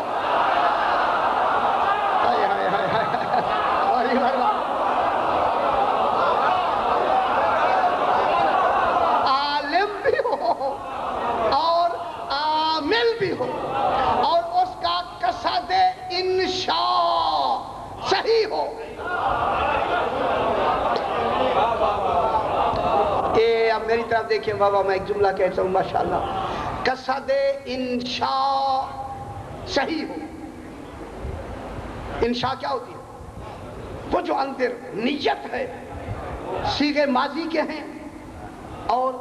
عالم بھی ہو اور عامل بھی ہو اور اس کا قصد انشاء صحیح ہو. اب میری طرف دیکھیں بابا، میں ایک جملہ کہتا ہوں ماشاءاللہ. قصد انشاء صحیح ہو. انشاء کیا ہوتی ہے؟ وہ جو اندر نیت ہے، صیغے ماضی کے ہیں اور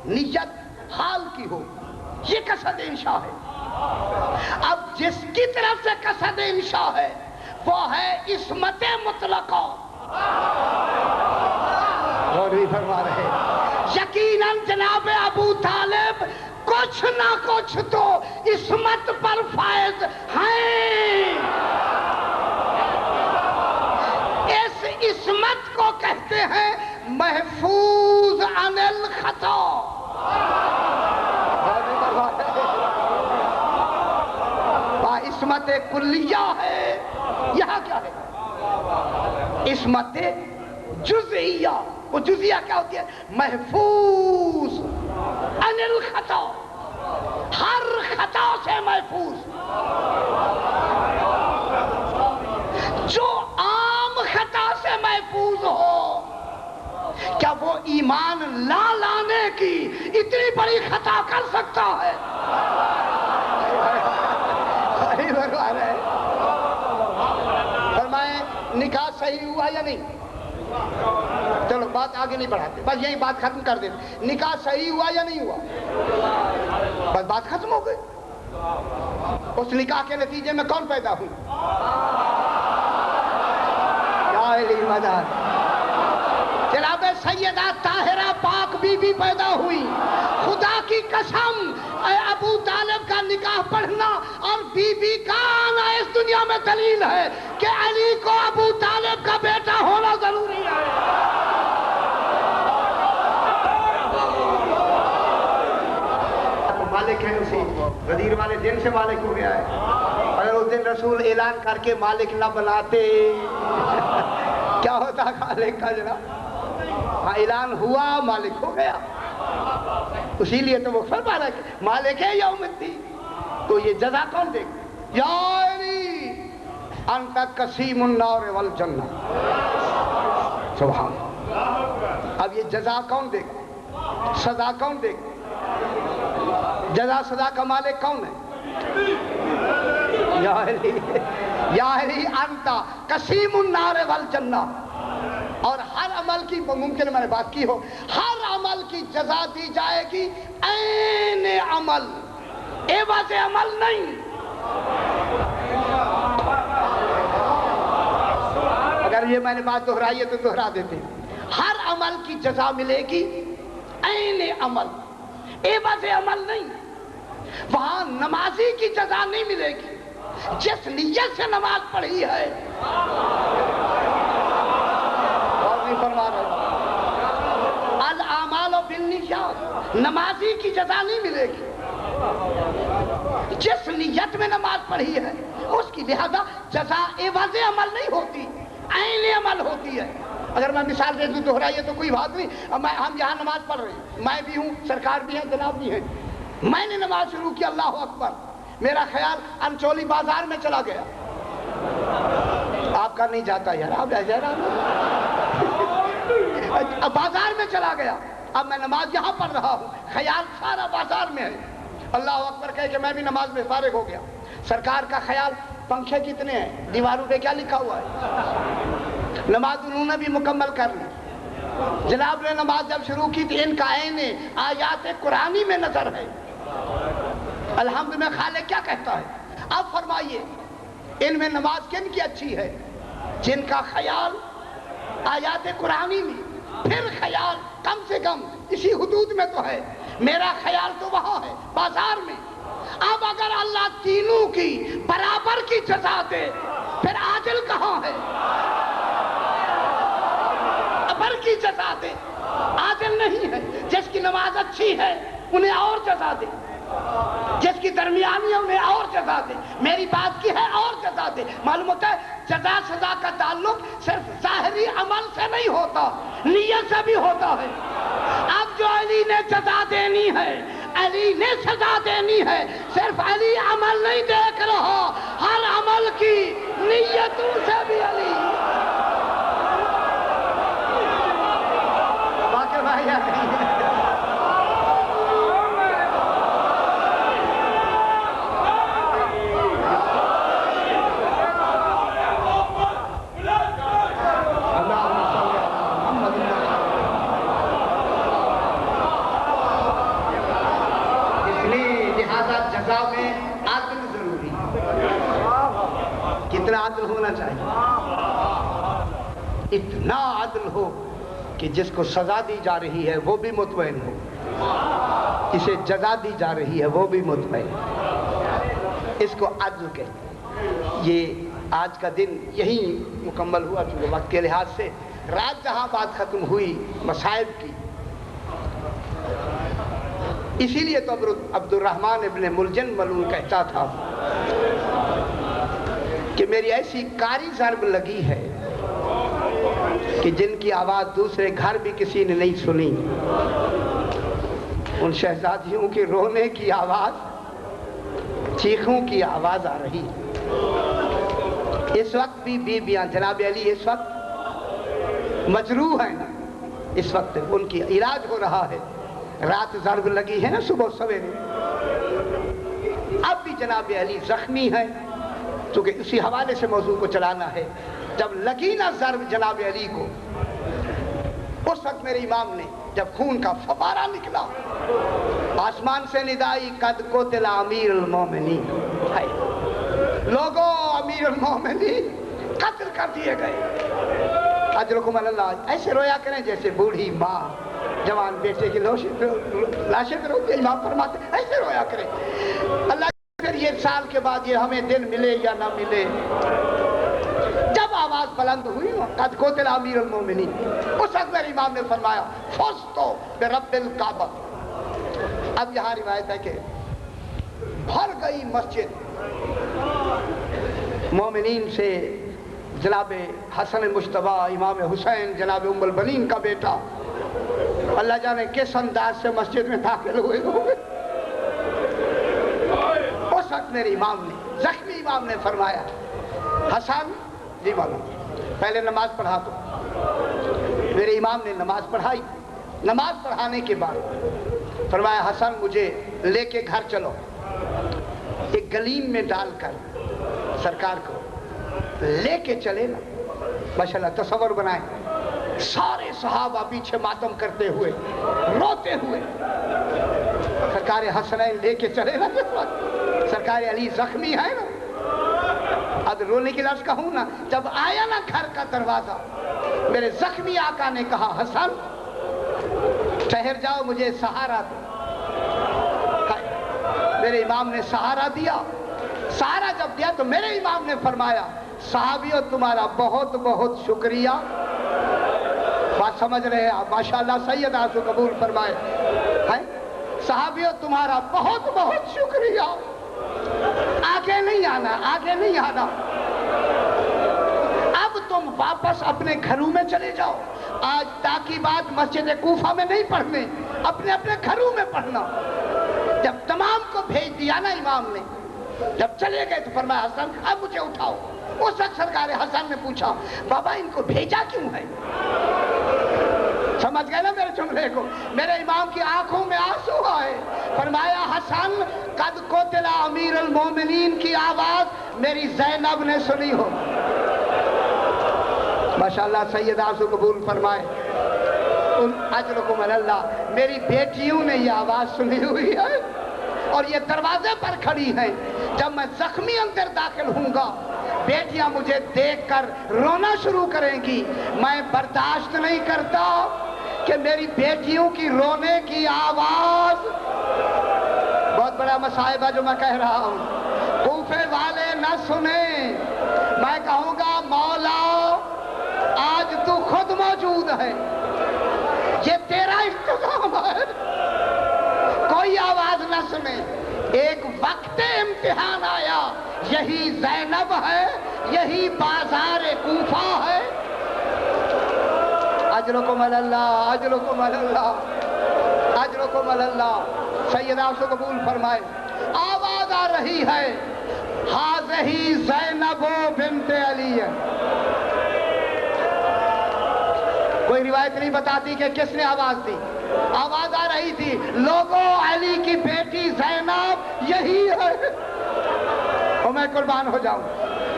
نیت حال کی ہو، یہ قصد انشاء ہے. اب جس کی طرف سے قصد انشاء ہے وہ ہے عصمت مطلقہ. اور بھی فرما رہے یقیناً جناب ابو طالب کچھ نہ کچھ تو عصمت پر فائز ہیں. اس عصمت کو کہتے ہیں محفوظ عن الخطا. عصمت کلیہ ہے. یہاں کیا ہے؟ عصمت جزئیہ. وہ جزئیہ کیا ہوتی ہے؟ محفوظ عن الخطا، ہر خطا سے محفوظ. جو عام خطا سے محفوظ ہو، کیا وہ ایمان لا لانے کی اتنی بڑی خطا کر سکتا ہے؟ فرمائیں نکاح صحیح ہوا یا نہیں؟ چلو بات آگے نہیں بڑھاتے، بس یہی بات ختم کر دیتے. نکاح صحیح ہوا یا نہیں ہوا؟ بس بات ختم ہو گئی. اس نکاح کے نتیجے میں کون پیدا ہوئی؟ جناب سیدہ طاہرہ پاک بی بی پیدا ہوئی. خدا کی قسم ابو طالب کا نکاح پڑھنا اور بی بی کا آنا اس دنیا میں دلیل ہے کہ علی کو ابو طالب کا بیٹا ہونا ضروری ہے. مالک ہے اسی غدیر والے دن سے مالک ہو گیا ہے. اگر اس دن رسول اعلان کر کے مالک نہ بناتے کیا ہوتا مالک کا جناب؟ ہاں اعلان ہوا مالک ہو گیا. اسی لیے تو وہ فرمایا کہ مالک ہے یوم الدین. تو یہ جزا کون دے گا؟ یا علی انت قسیم النار والجنہ. سبحان اللہ. اب یہ جزا کون دے گا؟ سزا کون دے گا؟ جزا سزا کا مالک کون ہے؟ یا علی انت قسیم النار والجنہ. اور ہر عمل کی ممکن میں نے بات کی ہو، ہر عمل کی جزا دی جائے گی عین عمل، عوض عمل نہیں. اگر یہ میں نے بات دہرائی ہے تو دہرا دیتے ہیں. ہر عمل کی جزا ملے گی عین عمل، عوض عمل نہیں. وہاں نمازی کی جزا نہیں ملے گی جس نیت سے نماز پڑھی ہے. فرما رہے الاعمال بالنیات. نمازی کی جزا نہیں ملے گی جس نیت میں نماز پڑھی ہے اس کی. لہذا جزا عوض عمل نہیں ہوتی، عین عمل ہوتی ہے. اگر میں مثال دے دوں دہرائیے تو کوئی بات نہیں. ہم یہاں نماز پڑھ رہے ہیں، میں بھی ہوں، سرکار بھی ہیں، جناب بھی ہیں. میں نے نماز شروع کی، اللہ اکبر، میرا خیال انچولی بازار میں چلا گیا. آپ کا نہیں جاتا یار، آپ بازار میں چلا گیا. اب میں نماز یہاں پڑھ رہا ہوں، خیال سارا بازار میں ہے. اللہ اکبر کہے کہ میں بھی نماز میں فارغ ہو گیا. سرکار کا خیال پنکھے کتنے ہیں، دیواروں پہ کیا لکھا ہوا ہے. نماز انہوں نے بھی مکمل کر لی. جناب نے نماز جب شروع کی تو ان کا عین آیات قرآنی میں نظر ہے. الحمد میں خالق کیا کہتا ہے. اب فرمائیے ان میں نماز کن کی اچھی ہے؟ جن کا خیال آیات قرآنی میں، پھر خیال کم سے کم اسی حدود میں تو ہے. میرا خیال تو وہاں ہے بازار میں. اب اگر اللہ تینوں کی برابر کی جزا دے پھر عادل کہاں ہے؟ برابر کی جزا دے عادل نہیں ہے. جس کی نماز اچھی ہے انہیں اور جزا دے, جس کی درمیانی ہے انہیں اور جزا دے, میری بات کی ہے اور جزا دے. معلوم ہوتا ہے جزا سزا کا تعلق صرف ظاہری عمل سے نہیں ہوتا, نیت سے بھی ہوتا ہے. اب جو علی نے جزا دینی ہے, علی نے سزا دینی ہے, صرف علی عمل نہیں دیکھ رہا, ہر عمل کی نیتوں سے بھی علی. باقی بھائی نہیں ہے. جزا میں عدل ضروری. کتنا عدل ہونا چاہیے؟ اتنا عدل ہو کہ جس کو سزا دی جا رہی ہے وہ بھی مطمئن ہو, جسے جزا دی جا رہی ہے وہ بھی مطمئن. اس کو عدل کہتے ہیں. یہ آج کا دن یہی مکمل ہوا چونکہ وقت کے لحاظ سے. رات جہاں بات ختم ہوئی مصائب کی, اسی لیے تو عبد الرحمن ابن ملجن ملون کہتا تھا کہ میری ایسی کاری ضرب لگی ہے کہ جن کی آواز دوسرے گھر بھی کسی نے نہیں سنی. ان شہزادیوں کے رونے کی آواز, چیخوں کی آواز آ رہی. اس وقت بھی بیبیاں جناب علی اس وقت مجروح ہیں نا, اس وقت ان کی علاج ہو رہا ہے. رات ضرب لگی ہے نا صبح سویرے, اب بھی جناب علی زخمی ہے. چونکہ اسی حوالے سے موضوع کو چلانا ہے. جب لگی نا ضرب جناب علی کو, اس وقت میرے امام نے جب خون کا فوارہ نکلا, آسمان سے ندائی قد قتل امیر المومنین, لوگوں امیر المومنین قتل کر دیے گئے. اجرکم اللہ. ایسے رویا کریں جیسے بوڑھی ماں جوان بیٹے کی لاشیں پہ روتی ہے. امام فرماتے ایسے رویا کریں. اللہ پھر یہ سال کے بعد یہ ہمیں دن ملے یا نہ ملے, جب آواز بلند ہوئی قد قتل امیر المومنین, اس وقت میرے امام نے فرمایا فزتو برب الکعبہ. اب یہاں روایت ہے کہ بھر گئی مسجد مومنین سے. جناب حسن مجتبی امام حسین جناب ام البنین کا بیٹا اللہ جانے کس انداز سے مسجد میں داخل ہوئے ہوئے. اس وقت میرے امام نے, زخمی امام نے فرمایا حسن جی مولانا پہلے نماز پڑھا دو. میرے امام نے نماز پڑھائی. نماز پڑھانے کے بعد فرمایا حسن مجھے لے کے گھر چلو. ایک گلیم میں ڈال کر سرکار کو لے کے چلے نا. ماشاءاللہ تصور بنائیں, سارے صحابہ پیچھے ماتم کرتے ہوئے روتے ہوئے سرکار حسنین لے کے چلے نا. سرکار علی زخمی ہے نا. اب رونے کی لفظ کہوں نا, جب آیا نا گھر کا دروازہ, میرے زخمی آقا نے کہا حسن ٹھہر جاؤ مجھے سہارا دو. میرے امام نے سہارا دیا. سہارا جب دیا تو میرے امام نے فرمایا صحابیوں تمہارا بہت بہت شکریہ. بات سمجھ رہے ہیں آپ؟ ماشاءاللہ سید آسو قبول فرمائے. صحابیوں تمہارا بہت بہت شکریہ. آگے نہیں آنا, آگے نہیں آنا. اب تم واپس اپنے گھروں میں چلے جاؤ. آج تاکہ بات مسجد کوفہ میں نہیں پڑھنے, اپنے اپنے گھروں میں پڑھنا. جب تمام کو بھیج دیا نا امام نے, جب چلے گئے تو فرمایا حسن اب مجھے اٹھاؤ. اس وقت سرکار حسن نے پوچھا بابا ان کو بھیجا کیوں ہے؟ سمجھ گئے نا میرے جملے کو؟ میرے امام کی آنکھوں میں آنسو آئے. فرمایا حسن قد قتل امیر المومنین کی آواز میری زینب نے سنی ہو. ماشاءاللہ سید آنسو قبول فرمائے. اجرکم اللہ. میری بیٹیوں نے یہ آواز سنی ہوئی ہے اور یہ دروازے پر کھڑی ہیں. جب میں زخمی اندر داخل ہوں گا بیٹیاں مجھے دیکھ کر رونا شروع کریں گی. میں برداشت نہیں کرتا کہ میری بیٹیوں کی رونے کی آواز. بہت بڑا مصائب ہے جو میں کہہ رہا ہوں. کوفے والے نہ سنیں. میں کہوں گا مولا آج تو خود موجود ہے, یہ ہے کوئی آواز نہ سنے. ایک وقت امتحان آیا, یہی زینب ہے, یہی بازار کوفہ ہے. اجرکم اللہ, اجرکم اللہ, اجرکم اللہ. سیدہ سے قبول فرمائے. آواز آ رہی ہے, ہاذہی زینب بنت علی. کوئی روایت نہیں بتاتی کہ کس نے آواز دی. آواز آ رہی تھی, لوگوں علی کی بیٹی زینب یہی ہے. اور میں قربان ہو جاؤں,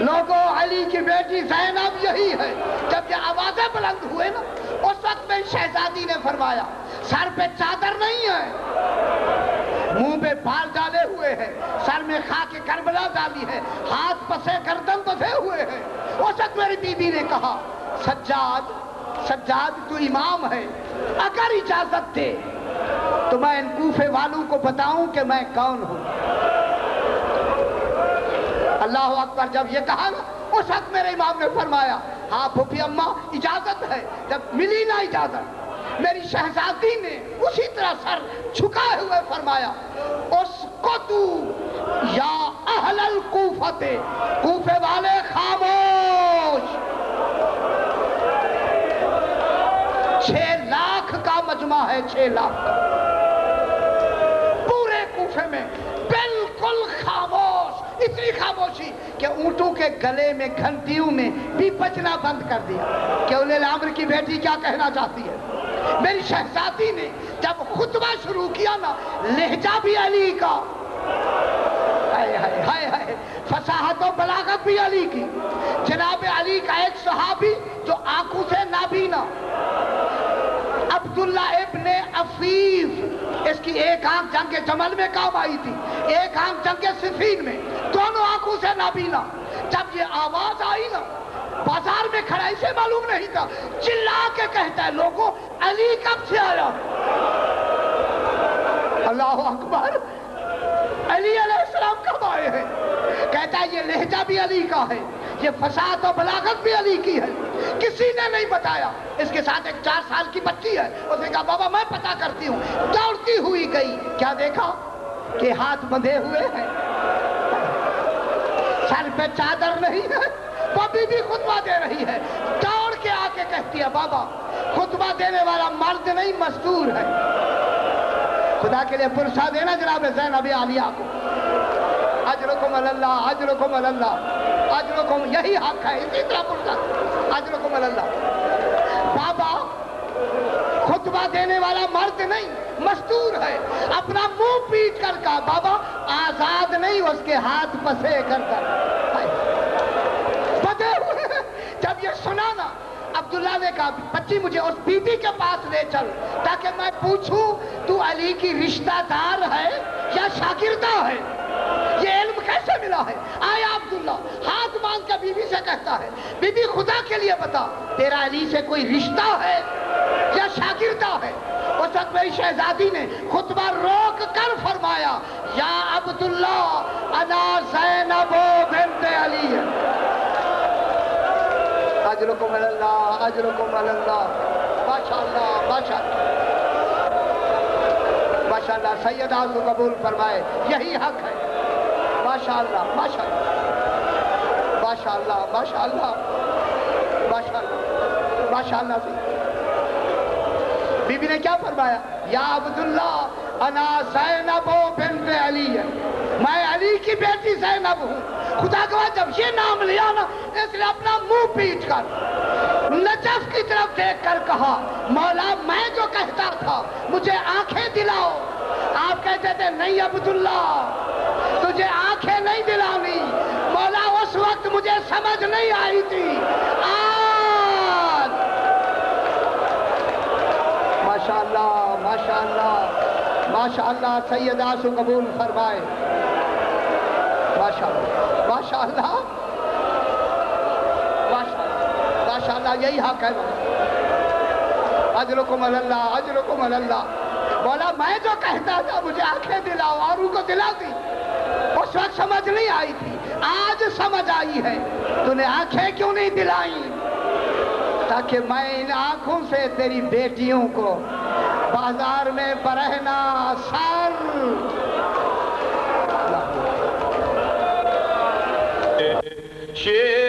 لوگوں علی کی بیٹی زینب یہی ہے. جب یہ آوازیں بلند ہوئے نا, اس وقت میں شہزادی نے فرمایا, سر پہ چادر نہیں ہے, منہ پہ بال ڈالے ہوئے ہیں, سر میں خاک کربلا ڈالی ہے, ہاتھ پسے گردن بندھے ہوئے ہیں. اس وقت میری بی بی نے کہا, سجاد سجاد تو امام ہے, اگر اجازت دے تو میں ان کوفے والوں کو بتاؤں کہ میں کون ہوں. اللہ اکبر. جب یہ کہا نا, اس وقت میرے امام نے فرمایا, ہاں پھوپھی اماں اجازت ہے. جب ملی نا اجازت, میری شہزادی نے اسی طرح سر جھکائے ہوئے فرمایا, اسکتو یا اہل الکوفہ, کوفے والے خاموش. 6 لاکھ کا مجمع ہے, 6 لاکھ کا, پورے کوفے میں بالکل خاموش. اتنی خاموشی کہ اونٹوں کے گلے میں گھنٹیوں نے بھی بجنا بند کر دیا کہ اولی الامر کی بیٹی کیا کہنا چاہتی ہے. میری شہزادی نے جب خطبہ شروع کیا نا, لہجہ بھی علی کا, ہائے ہائے ہائے ہائے, فصاحت و بلاغت بھی علی کی. جناب علی کا ایک صحابی جو آنکھوں سے نابینا, عبداللہ ابن عفیف, اس کی ایک آنکھ جنگ جمل میں کام آئی تھی, ایک آنکھ جنگ صفین میں, دونوں آنکھوں سے نابینا. جب یہ آواز آئی نا, بازار میں کھڑا, اسے معلوم نہیں تھا, چلا کے کہتا ہے, لوگوں علی کب سے آیا؟ اللہ اکبر. علی علیہ السلام کب آئے ہیں؟ کہتا ہے یہ لہجہ بھی علی کا ہے, یہ فصاحت و بلاغت بھی علی کی ہے. کسی نے نہیں بتایا. اس کے ساتھ ایک 4 سال کی بچی ہے, اس نے کہا بابا میں پتا کرتی ہوں. دوڑتی ہوئی گئی, کیا دیکھا کہ ہاتھ بندھے ہوئے ہیں, سر پہ چادر نہیں ہے. وہ بھی خطبہ دے رہی ہے, دوڑ کے آ کے کہتی ہے, بابا خطبہ دینے والا مرد نہیں مستور ہے. خدا کے لیے پرسہ دینا جناب زینب عالیہ کو. اجرکم اللہ, اجرکم اللہ, اجرکم. یہی حق ہے, اسی طرح پرسہ. اجرکم اللہ. بابا خطبہ دینے والا مرد نہیں مستور ہے. اپنا منہ پیٹ کر کہا, بابا آزاد نہیں, اس کے ہاتھ پسے کر کر بدے ہوئے. جب یہ سنا نا, عبداللہ نے کہا, بچی مجھے اس بی بی کے پاس لے چل تاکہ میں پوچھوں تو علی کی رشتہ دار ہے یا شاگردہ ہے, یہ علم کیسے ملا ہے. آیا عبداللہ ہاتھ مانگ کے بی بی سے کہتا ہے, بی بی خدا کے لیے بتا, تیرا علی سے کوئی رشتہ ہے یا شاگردہ ہے؟ اس وقت میری شہزادی نے خطبہ روک کر فرمایا, یا عبداللہ انا زینب بنت علی. اجرکم اللہ, اجرکم اللہ. ماشاءاللہ, ماشاءاللہ, ماشاءاللہ. سیدہ کو قبول فرمائے, یہی حق ہے. ماشاءاللہ, ماشاءاللہ, ماشاءاللہ, ماشاءاللہ, ماشاءاللہ, ماشاءاللہ. بی بی نے کیا فرمایا, یا عبداللہ انا زینب بنت علی, میں علی کی بیٹی زینب ہوں. خدا گواہ جب یہ نام لیا نا, اس نے اپنا منہ پیٹ کر نجف کی طرف دیکھ کر کہا, مولا میں جو کہتا تھا مجھے آنکھیں دلاؤ. آپ کہتے تھے نہیں عبداللہ تجھے آنکھیں نہیں دلانی, مولا اس وقت مجھے سمجھ نہیں آئی تھی. آج ماشاءاللہ, ماشاءاللہ, ماشاءاللہ. سیدہ سے قبول فرمائے. ماشاءاللہ, ماشاءاللہ, ماشاءاللہ, ماشاءاللہ. یہی حق ہے. اجرکم اللہ, اجرکم اللہ. بولا میں جو کہتا تھا مجھے آنکھیں دلاؤ, اور ان کو دلا دی. اس وقت سمجھ نہیں آئی تھی, آج سمجھ آئی ہے. تو نے آنکھیں کیوں نہیں دلائیں؟ تاکہ میں ان آنکھوں سے تیری بیٹیوں کو بازار میں برہنا سر شیر